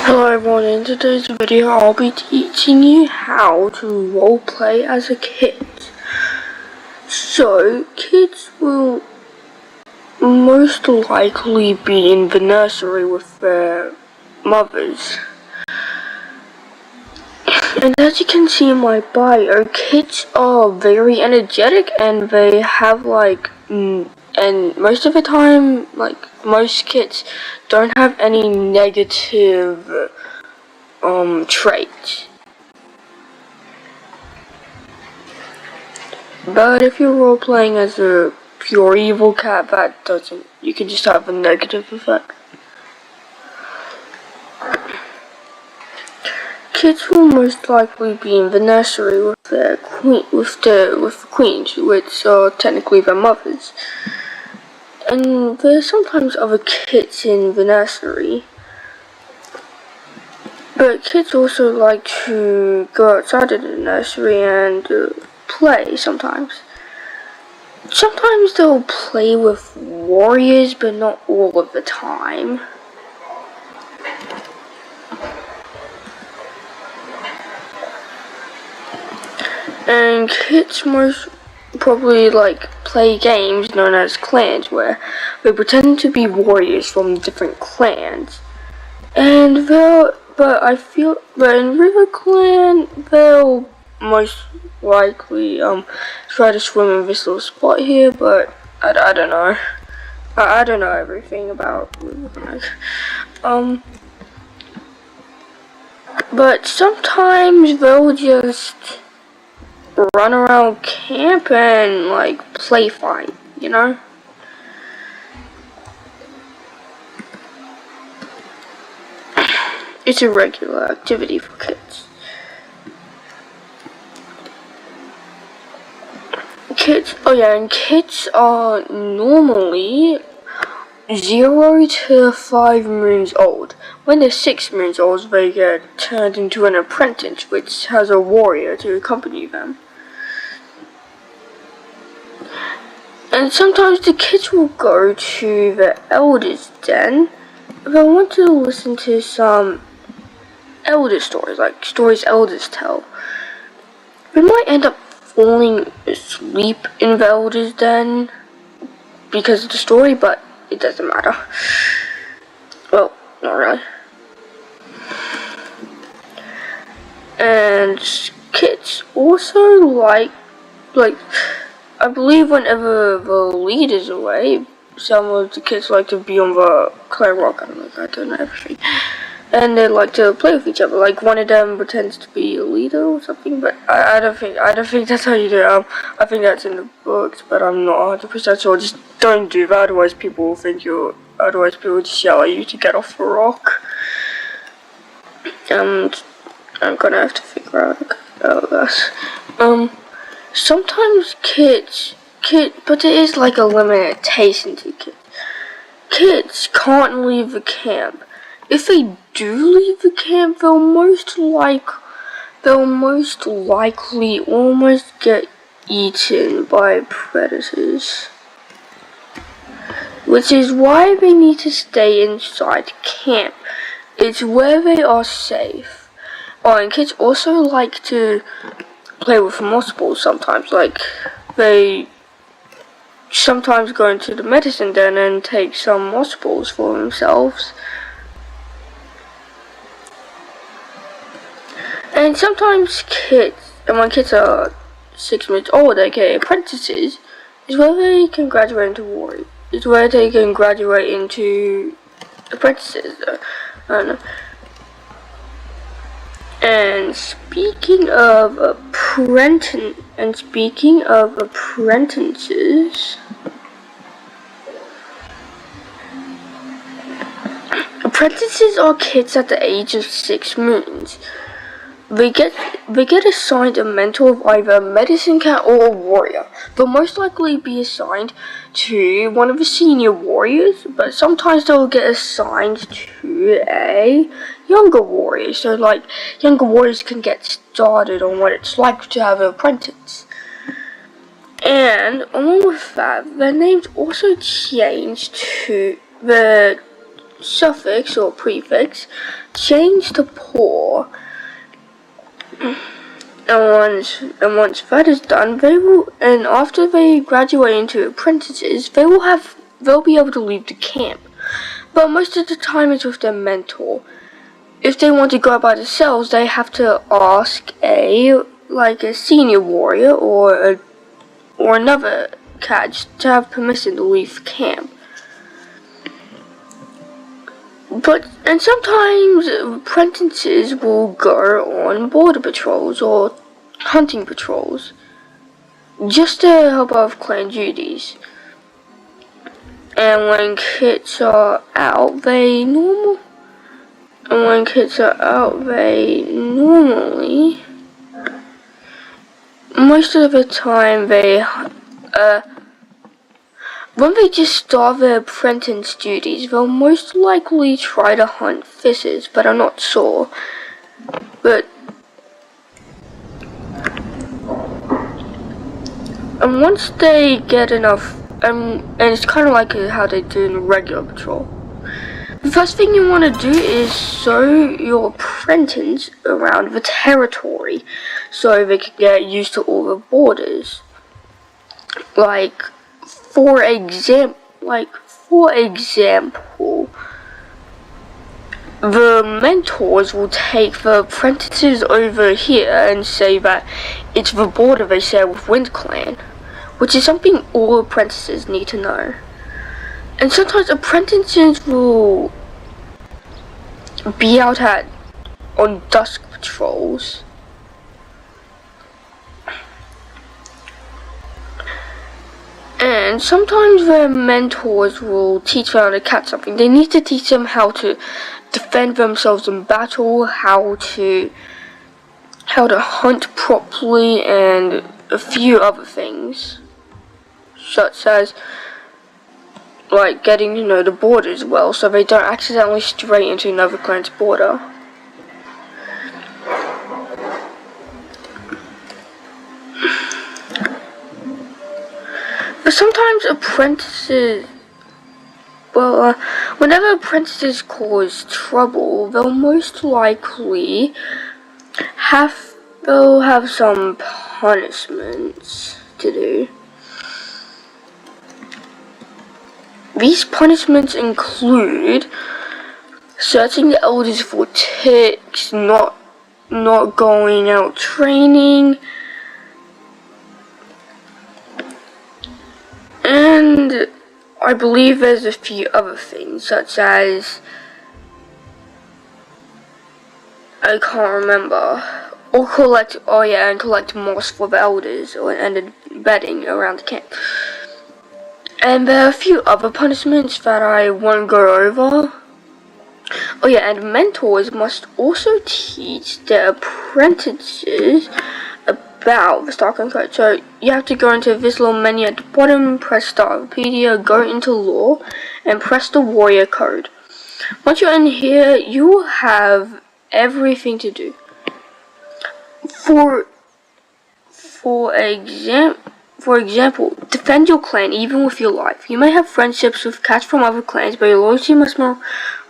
Hello everyone, in today's video I'll be teaching you how to roleplay as a kid. So, kids will most likely be in the nursery with their mothers. And as you can see in my bio, kids are very energetic and they have and most of the time, most kids don't have any negative traits. But if you're role playing as a pure evil cat, that doesn't. You can just have a negative effect. Kids will most likely be in the nursery with their with the queens, which are technically their mothers. And there's sometimes other kids in the nursery. But kids also like to go outside of the nursery and play sometimes. Sometimes they'll play with warriors, but not all of the time. And kids most probably play games known as clans, where they pretend to be warriors from different clans. And but in River Clan, they'll most likely try to swim in this little spot here, but I don't know. I don't know everything about River Clan. But sometimes they'll just run around camp and play fight, you know? It's a regular activity for kids. And kids are normally 0 to 5 moons old. When they're 6 moons old, they get turned into an apprentice, which has a warrior to accompany them. And sometimes the kids will go to the elders' den. They want to listen to some elder stories, like stories elders tell. We might end up falling asleep in the elders' den because of the story, but it doesn't matter. Well, not really. And kids also like I believe whenever the lead is away, some of the kids like to be on the clan rock. I don't know everything. And they like to play with each other. Like one of them pretends to be a leader or something, but I don't think that's how you do it. I think that's in the books, but I'm not 100% sure. Just don't do that, otherwise people will just yell at you to get off the rock. And I'm gonna have to figure out this. Sometimes but there is a limitation to kids. Kids can't leave the camp. If they do leave the camp, they'll most likely almost get eaten by predators. Which is why they need to stay inside camp. It's where they are safe. Oh, and kids also like to play with moss balls sometimes. They sometimes go into the medicine den and take some moss balls for themselves. And sometimes when kids are 6 months old, they get apprentices, is where they can graduate into warriors. Is where they can graduate into apprentices. I don't know. And speaking of apprentices, apprentices are kids at the age of 6 moons. They get assigned a mentor of either a medicine cat or a warrior. They'll most likely be assigned to one of the senior warriors, but sometimes they'll get assigned to a younger warrior. So younger warriors can get started on what it's like to have an apprentice. And along with that, their names also change to suffix or prefix, change to poor. And once that is done, and after they graduate into apprentices, they'll be able to leave the camp. But most of the time it's with their mentor. If they want to go by themselves, they have to ask a senior warrior or another catch to have permission to leave camp. And sometimes apprentices will go on border patrols or hunting patrols just to help out with clan duties. And when kids are out, they normally most of the time when they just start their apprentice duties, they'll most likely try to hunt fishes, but I'm not sure. And once they get enough, and it's kind of like how they do in a regular patrol. The first thing you want to do is show your apprentice around the territory, so they can get used to all the borders. For example, the mentors will take the apprentices over here and say that it's the border they share with Wind Clan, which is something all apprentices need to know. And sometimes apprentices will be out on dusk patrols. And sometimes their mentors will teach them how to catch something. They need to teach them how to defend themselves in battle, how to hunt properly, and a few other things, such as getting to know the borders well, so they don't accidentally stray into another clan's border. But sometimes whenever apprentices cause trouble, they'll most likely have some punishments to do. These punishments include searching the elders for ticks, not going out training, and I believe there's a few other things, such as, I can't remember, and collect moss for the elders, and the bedding around the camp. And there are a few other punishments that I won't go over. And mentors must also teach their apprentices about the Stockholm Code. So you have to go into this little menu at the bottom, press Starpedia, go into Law, and press the Warrior Code. Once you're in here, you will have everything to do. For example, defend your clan even with your life. You may have friendships with cats from other clans, but your loyalty must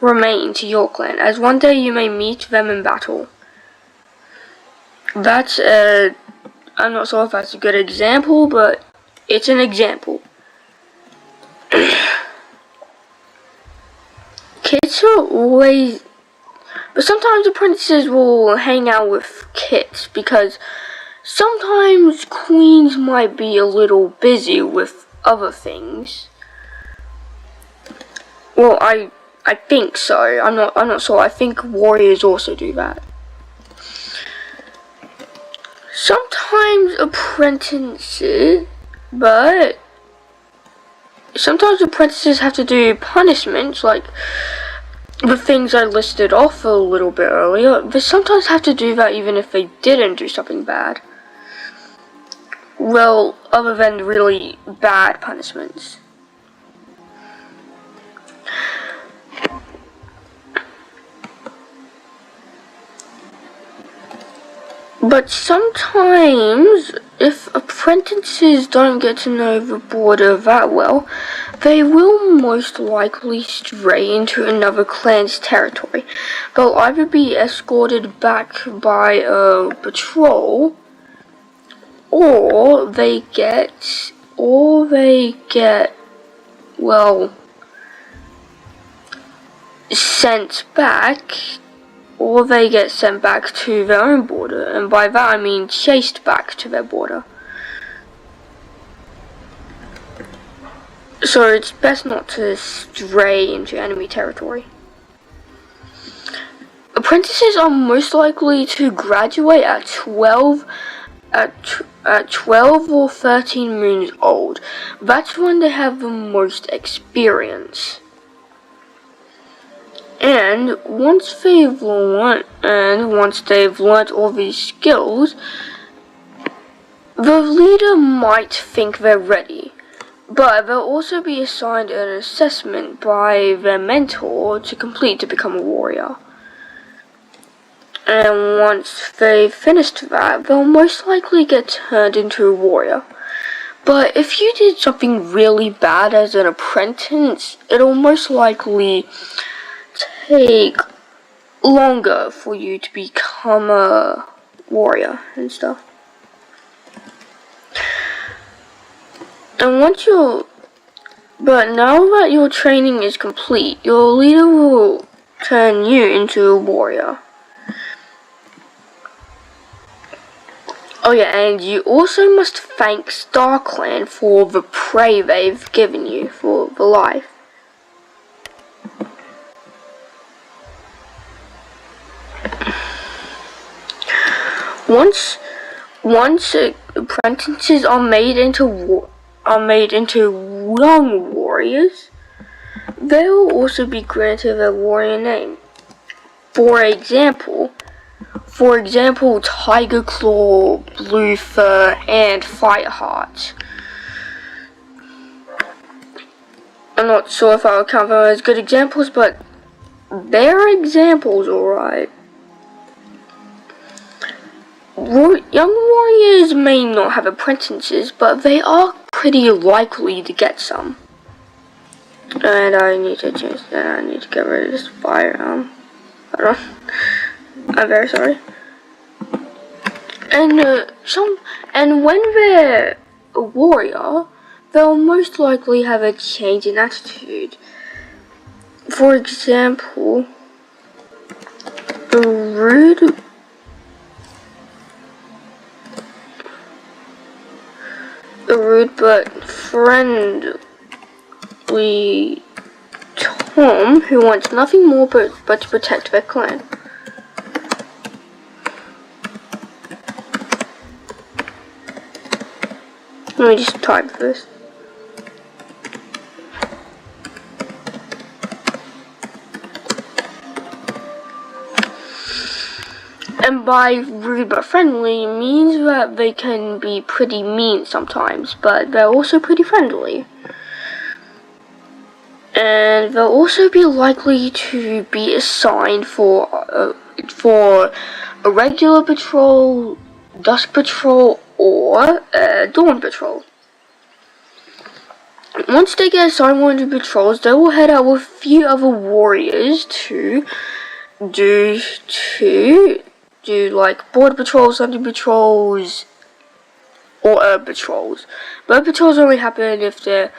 remain to your clan, as one day you may meet them in battle. I'm not sure if that's a good example, but it's an example. Kids are always... But sometimes apprentices will hang out with kids, because sometimes queens might be a little busy with other things. Well, I think so. I'm not sure. I think warriors also do that. Sometimes apprentices have to do punishments, like the things I listed off a little bit earlier. They sometimes have to do that even if they didn't do something bad. Well, other than really bad punishments. But sometimes, if apprentices don't get to know the border that well, they will most likely stray into another clan's territory. They'll either be escorted back by a patrol, or they get, well, sent back, or they get sent back to their own border, and by that I mean chased back to their border. So it's best not to stray into enemy territory. Apprentices are most likely to graduate at 12 or 13 moons old. That's when they have the most experience. And once they've learned all these skills, the leader might think they're ready. But they'll also be assigned an assessment by their mentor to complete to become a warrior. And once they've finished that, they'll most likely get turned into a warrior. But if you did something really bad as an apprentice, it'll most likely take longer for you to become a warrior and stuff. And but now that your training is complete, your leader will turn you into a warrior. Oh yeah, and you also must thank Star Clan for the prey they've given you for the life. Once apprentices are made into young warriors, they will also be granted a warrior name. For example, Tiger Claw, Blue Fur, and Fireheart. I'm not sure if I'll count them as good examples, but they're examples, alright. Young warriors may not have apprentices, but they are pretty likely to get some. And I need to change that. I need to get rid of this fire. Hold on. I'm very sorry. And when they're a warrior, they'll most likely have a change in attitude. For example, the rude but friendly Tom, who wants nothing more but to protect their clan. Let me just type this. And by rude but friendly means that they can be pretty mean sometimes, but they're also pretty friendly. And they'll also be likely to be assigned for a regular patrol, dusk patrol, or dawn patrol. Once they get assigned one of the patrols, they will head out with a few other warriors to do like border patrols, hunting patrols, or herb patrols. Bird patrols only happen if the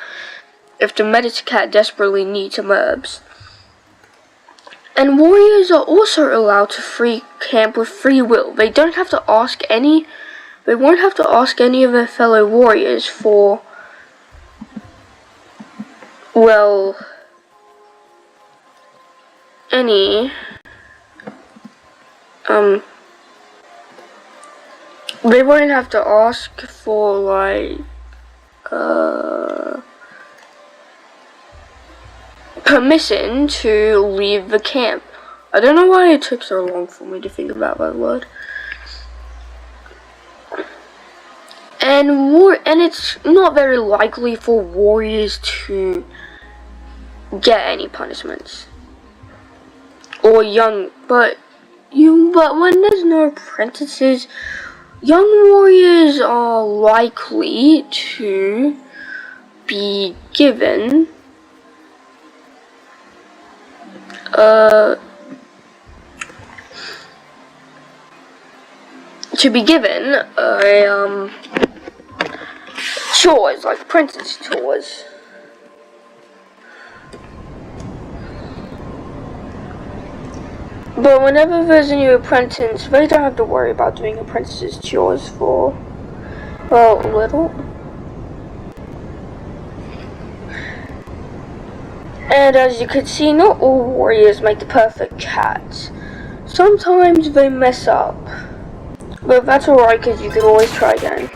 Meditacat desperately needs some herbs. And warriors are also allowed to free camp with free will. They won't have to ask any of their fellow warriors for, well, they won't have to ask for, like, permission to leave the camp. I don't know why it took so long for me to think about that word. And it's not very likely for warriors to get any punishments. Or but when there's no apprentices, young warriors are likely to be given chores, like apprentice chores. But whenever there's a new apprentice, they don't have to worry about doing apprentice's chores for, well, a little. And as you can see, not all warriors make the perfect cats. Sometimes they mess up. But that's alright, because you can always try again.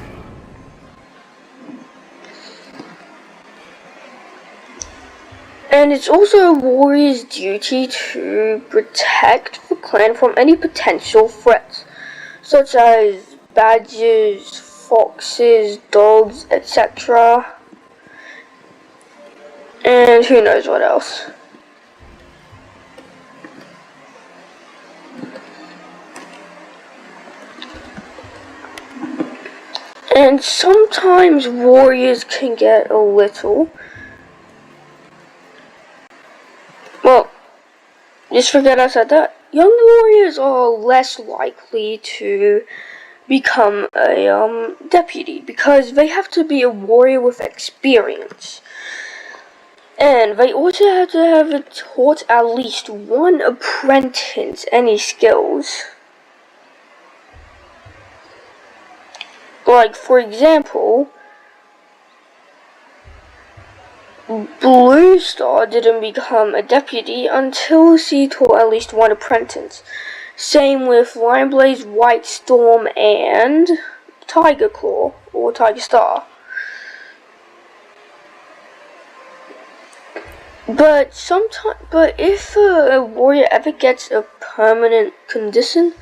And it's also a warrior's duty to protect the clan from any potential threats, such as badgers, foxes, dogs, etc. And who knows what else. And sometimes warriors can get a little, well, just forget I said that. Young warriors are less likely to become a deputy because they have to be a warrior with experience. And they also have to have taught at least one apprentice any skills. Like, for example, Blue Star didn't become a deputy until she taught at least one apprentice. Same with Lion Blaze, White Storm, and Tiger Claw, or Tiger Star. But if a warrior ever gets a permanent condition,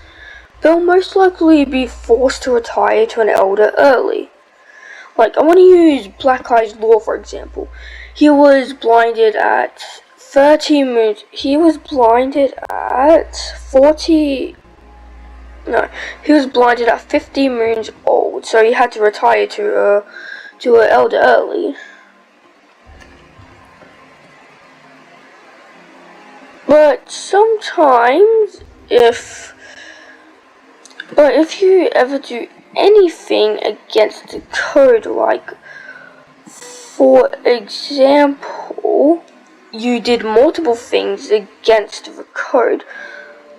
they'll most likely be forced to retire to an elder early. Like, I want to use Black Eye's Law for example. He was blinded at 30 moons. He was blinded at 40. No, he was blinded at 50 moons old, so he had to retire to an elder early. But sometimes, if you ever do anything against the code, like, for example, you did multiple things against the code,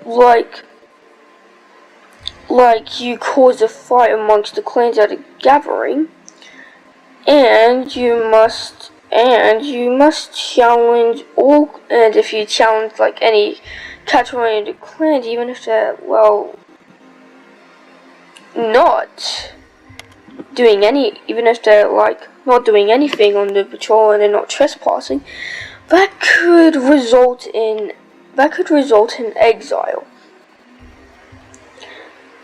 like you caused a fight amongst the clans at a gathering, and you must challenge all, and if you challenge like any cat-related clans, even if they're, well, not doing any, even if they're like not doing anything on the patrol and they're not trespassing, that could result in exile.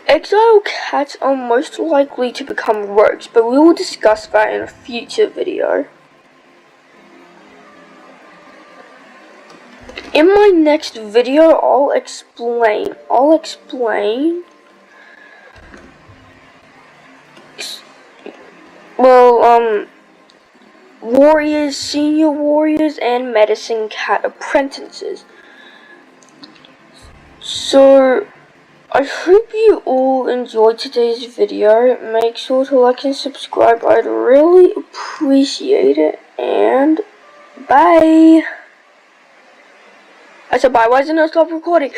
Exile cats are most likely to become rogues, but we will discuss that in a future video. In my next video, I'll explain warriors, senior warriors, and medicine cat apprentices. So, I hope you all enjoyed today's video. Make sure to like and subscribe. I'd really appreciate it. And bye. I said bye. Why didn't I stop recording?